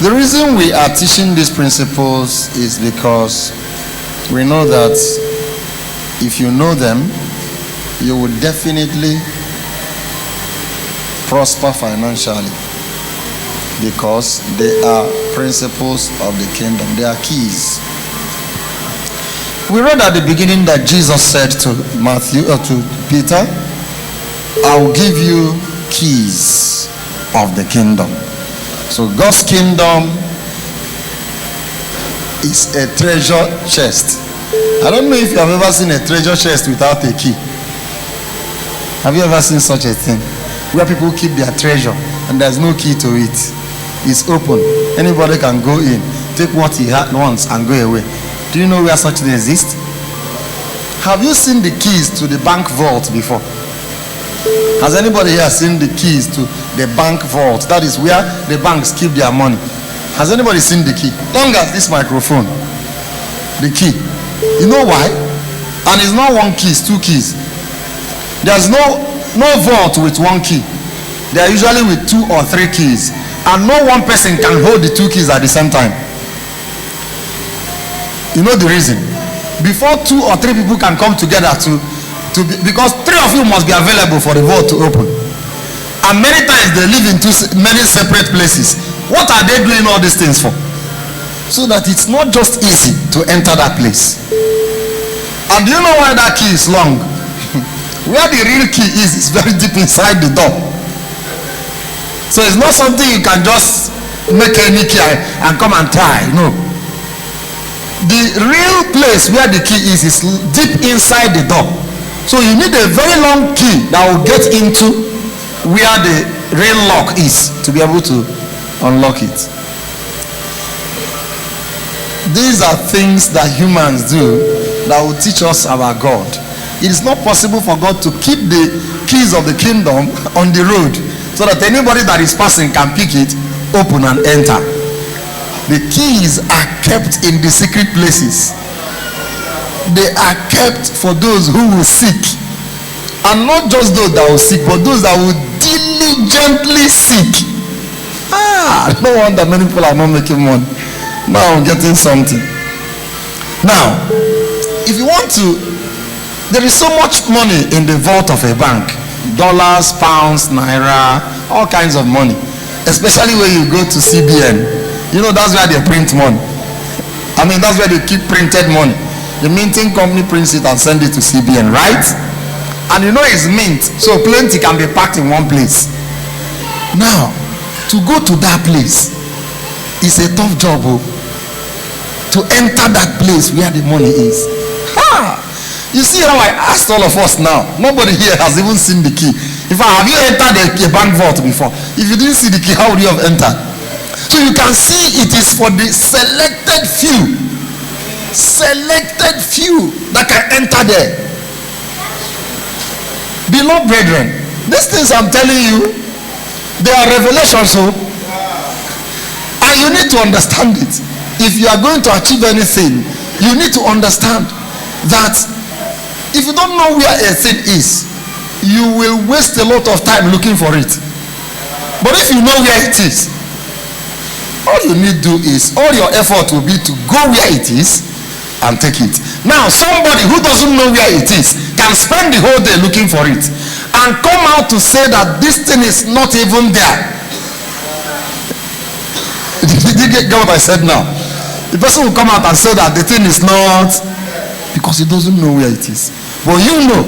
The reason we are teaching these principles is because we know that if you know them, you will definitely prosper financially, because they are principles of the kingdom. They are keys. We read at the beginning that Jesus said to Peter, I will give you keys of the kingdom. So God's kingdom is a treasure chest. I don't know if you have ever seen a treasure chest without a key. Have you ever seen such a thing? Where people keep their treasure and there's no key to it. It's open. Anybody can go in, take what he wants and go away. Do you know where such thing exists? Have you seen the keys to the bank vault before? Has anybody here seen the keys to the bank vault? That is where the banks keep their money. Has anybody seen the key? Long as this microphone. The key. You know why? And it's not one key, it's two keys. There's no vault with one key. They are usually with two or three keys. And no one person can hold the two keys at the same time. You know the reason? Before two or three people can come together because three of you must be available for the vault to open. And many times they live in many separate places. What are they doing all these things for? So that it's not just easy to enter that place. And do you know why that key is long? Where the real key is very deep inside the door. So it's not something you can just make any key and come and try. No. The real place where the key is deep inside the door. So you need a very long key that will get into where the real lock is to be able to unlock it. These are things that humans do that will teach us about God. It is not possible for God to keep the keys of the kingdom on the road so that anybody that is passing can pick it, open and enter. The keys are kept in the secret places. They are kept for those who will seek. And not just those that will seek, but those that will diligently seek. No wonder many people are not making money. Now I'm getting something. Now, if you want to, there is so much money in the vault of a bank. Dollars, pounds, naira, all kinds of money. Especially when you go to CBN. You know, that's where they print money. I mean, that's where they keep printed money. The minting company prints it and sends it to CBN, right? And you know it's mint, so plenty can be packed in one place. Now, to go to that place is a tough job. To enter that place where the money is. You see how I asked all of us now. Nobody here has even seen the key. In fact, have you entered a bank vault before? If you didn't see the key, how would you have entered? So you can see it is for the selected few that can enter there. Beloved brethren, these things I'm telling you, they are revelations. And you need to understand it. If you are going to achieve anything, you need to understand that if you don't know where a thing is, you will waste a lot of time looking for it. But if you know where it is, all you need to do is, all your effort will be to go where it is and take it. Now, somebody who doesn't know where it is can spend the whole day looking for it and come out to say that this thing is not even there. Did you get what I said now? The person will come out and say that the thing is not, because he doesn't know where it is. But you know,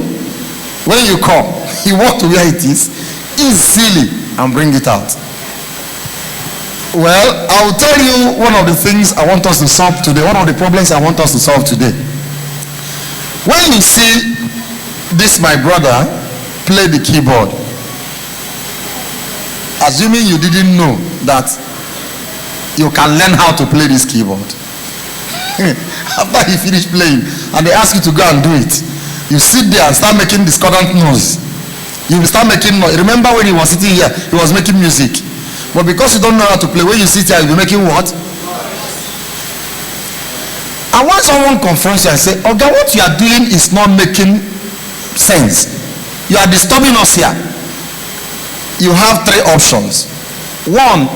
when you come, you walk to where it is easily and bring it out. Well, I will tell you one of the things I want us to solve today, one of the problems I want us to solve today. When you see this, my brother, play the keyboard, assuming you didn't know that you can learn how to play this keyboard. After he finished playing and they ask you to go and do it, you sit there and start making discordant noise. You will start making noise. Remember when he was sitting here, he was making music. But because you don't know how to play, when you sit here, you'll be making what? And when someone confronts you and say, okay, what you are doing is not making sense. You are disturbing us here. You have three options. One,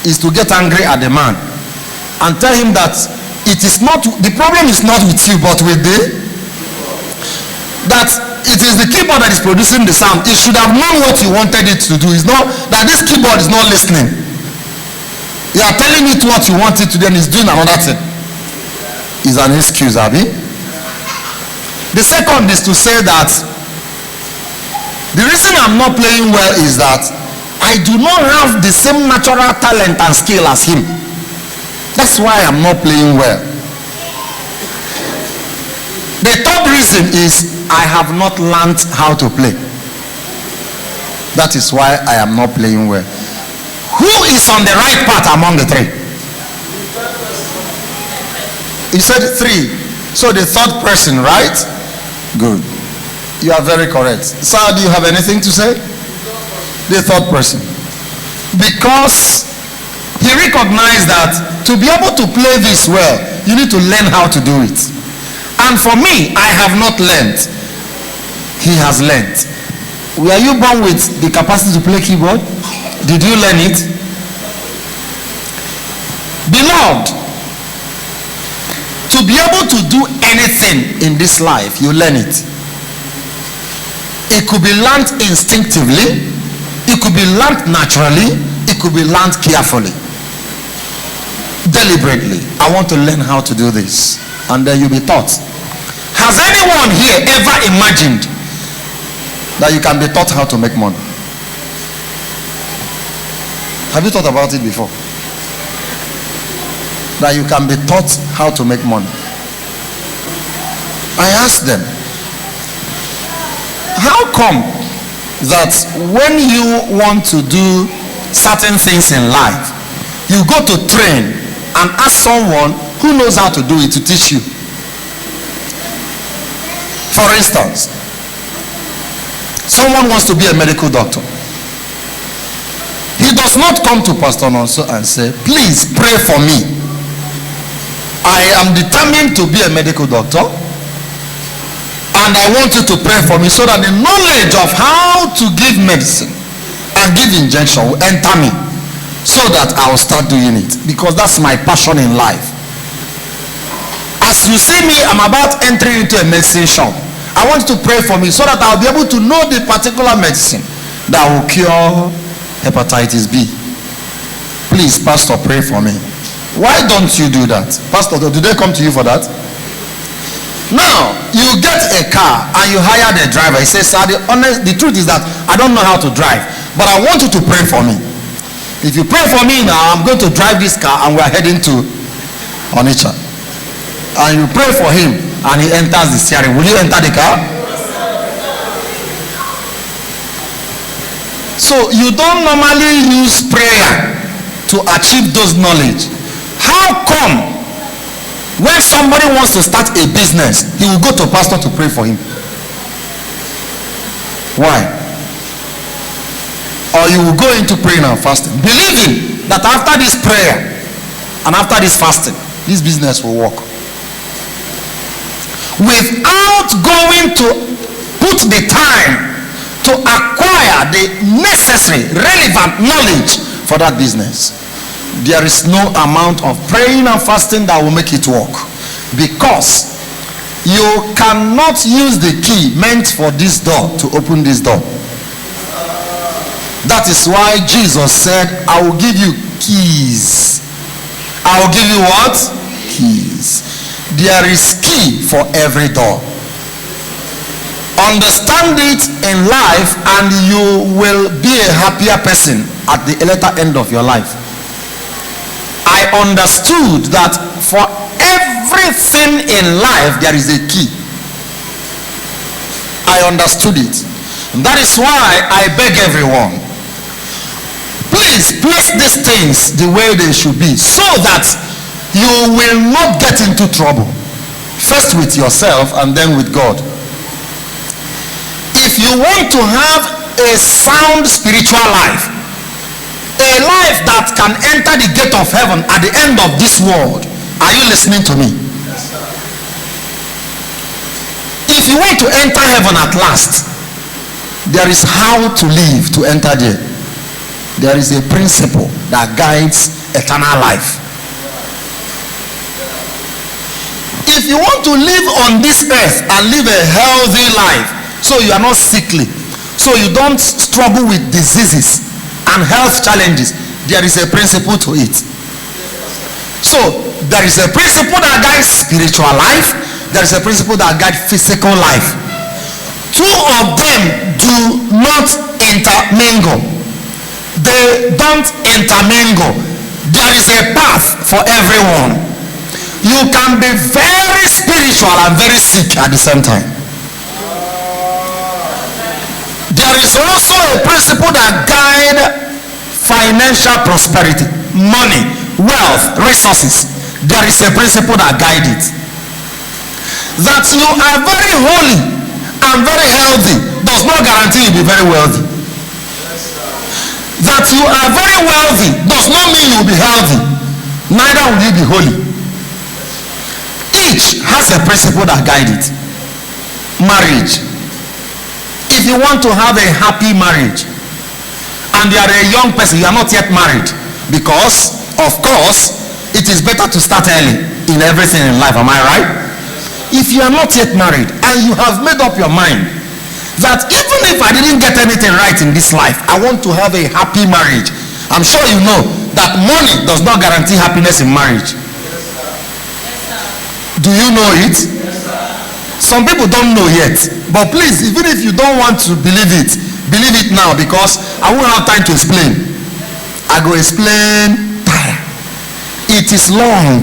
is to get angry at the man and tell him that it is not, the problem is not with you but with that it is the keyboard that is producing the sound. It should have known what you wanted it to do. It's not that this keyboard is not listening. You are telling it what you want it to do and it's doing another thing. Is an excuse, Abby. The second is to say that the reason I'm not playing well is that I do not have the same natural talent and skill as him. That's why I'm not playing well. The third reason is I have not learned how to play. That is why I am not playing well. Who is on the right path among the three? He said three. So the third person, right? Good. You are very correct. Sir, do you have anything to say? The third person. Because he recognized that to be able to play this well, you need to learn how to do it. And for me, I have not learned. He has learned. Were you born with the capacity to play keyboard? Did you learn it? Beloved, to be able to do anything in this life, you learn it. It could be learned instinctively, it could be learned naturally, it could be learned carefully, deliberately. I want to learn how to do this, and then you'll be taught. Has anyone here ever imagined that you can be taught how to make money? Have you thought about it before? That you can be taught how to make money. I asked them, how come that when you want to do certain things in life, you go to train and ask someone who knows how to do it to teach you? For instance, someone wants to be a medical doctor. He does not come to Pastor Nonso and say, please pray for me. I am determined to be a medical doctor, and I want you to pray for me so that the knowledge of how to give medicine and give injection will enter me, so that I will start doing it, because that's my passion in life. As you see me, I'm about entering into a medicine shop. I want you to pray for me so that I'll be able to know the particular medicine that will cure hepatitis B. Please, Pastor, pray for me. Why don't you do that? Pastor, do they come to you for that? Now, you get a car and you hire the driver. He says, sir, the truth is that I don't know how to drive, but I want you to pray for me. If you pray for me now, I'm going to drive this car and we're heading to Onitsha. And you pray for him and he enters the steering. Will you enter the car? So you don't normally use prayer to achieve those knowledge. How come when somebody wants to start a business, he will go to a pastor to pray for him? Why? Or you will go into praying and fasting, believing that after this prayer and after this fasting, this business will work, without going to put the time to acquire the necessary relevant knowledge for that business. There is no amount of praying and fasting that will make it work, because you cannot use the key meant for this door to open this door. That is why Jesus said, I will give you keys. I will give you what? Keys. There is key for every door. Understand it in life and you will be a happier person at the later end of your life. I understood that for everything in life there is a key. I understood it. And that is why I beg everyone, please place these things the way they should be, so that you will not get into trouble, first with yourself and then with God. If you want to have a sound spiritual life, a life that can enter the gate of heaven at the end of this world, are you listening to me? If you want to enter heaven at last, there is how to live to enter there. there is a principle that guides eternal life. If you want to live on this earth and live a healthy life, so you are not sickly, so you don't struggle with diseases and health challenges, there is a principle to it. So there is a principle that guides spiritual life, there is a principle that guides physical life. Two of them do not intermingle. They don't intermingle. There is a path for everyone. You can be very spiritual and very sick at the same time. There is also a principle that guides financial prosperity, money, wealth, resources. There is a principle that guides it. That you are very holy and very healthy does not guarantee you will be very wealthy. That you are very wealthy does not mean you will be healthy. Neither will you be holy. Each has a principle that guides it. Marriage. If you want to have a happy marriage and you are a young person, you are not yet married, because of course it is better to start early in everything in life. Am I right? If you are not yet married and you have made up your mind that even if I didn't get anything right in this life, I want to have a happy marriage, I'm sure you know that money does not guarantee happiness in marriage. Do you know it? Some people don't know yet, but please, even if you don't want to believe it now, because I won't have time to explain. I go explain tire. It is long,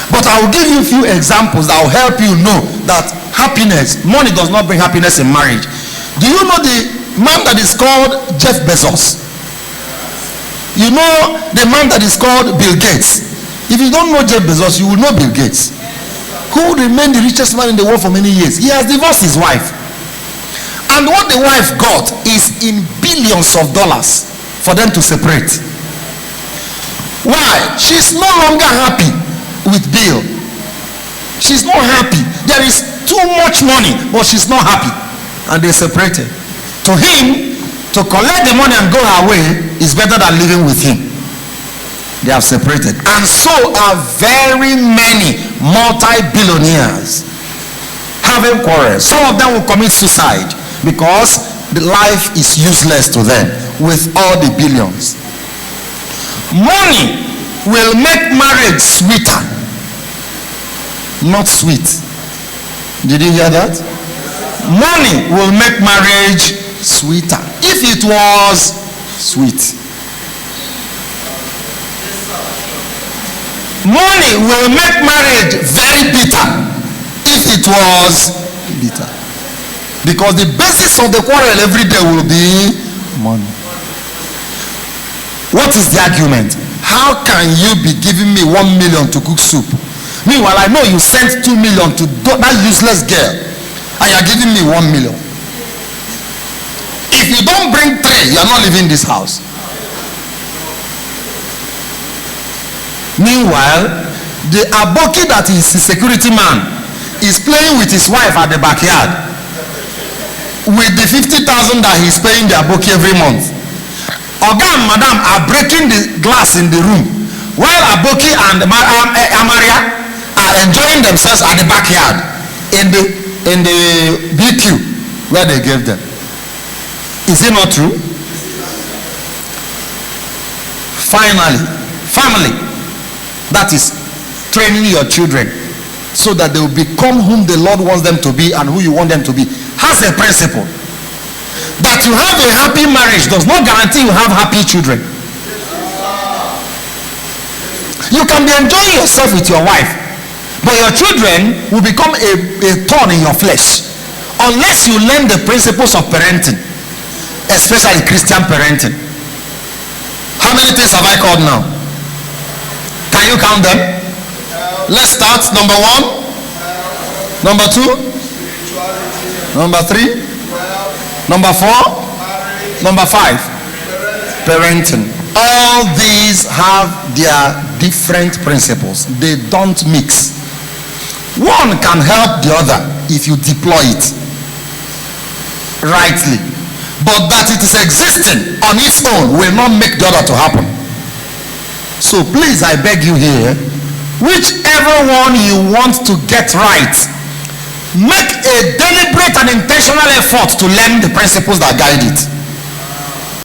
but I will give you a few examples that will help you know that happiness, money does not bring happiness in marriage. Do you know the man that is called Jeff Bezos? You know the man that is called Bill Gates? If you don't know Jeff Bezos, you will know Bill Gates, who remained the richest man in the world for many years. He has divorced his wife, and what the wife got is in billions of dollars for them to separate. Why? She's no longer happy with Bill. She's not happy. There is too much money, but she's not happy, and they separated. To him, to collect the money and go her way is better than living with him. They have separated. And so are very many multi-billionaires having quarrels. Some of them will commit suicide because the life is useless to them with all the billions. Money will make marriage sweeter, not sweet. Did you hear that? Money will make marriage sweeter. If it was sweet. Money will make marriage very bitter if it was bitter. Because the basis of the quarrel every day will be money. What is the argument? How can you be giving me 1 million to cook soup? Meanwhile, I know you sent 2 million to that useless girl, and you are giving me 1 million. If you don't bring 3, you are not leaving this house. Meanwhile, the aboki that is the security man is playing with his wife at the backyard with the 50,000 that he's paying the aboki every month. Oga and madam are breaking the glass in the room while aboki and Amaria are enjoying themselves at the backyard in the BQ where they gave them. Is it not true? Finally, family, that is training your children so that they will become whom the Lord wants them to be and who you want them to be, has a principle that you have a happy marriage does not guarantee you have happy children. You can be enjoying yourself with your wife, but your children will become a thorn in your flesh unless you learn the principles of parenting, especially Christian parenting. How many things have I called now? Can you count them? Let's start. Number 1, number 2, number 3, number 4, number 5. Parenting. All these have their different principles. They don't mix. One can help the other if you deploy it rightly. but that it is existing on its own will not make the other to happen. So please, I beg you here, whichever one you want to get right, make a deliberate and intentional effort to learn the principles that guide it.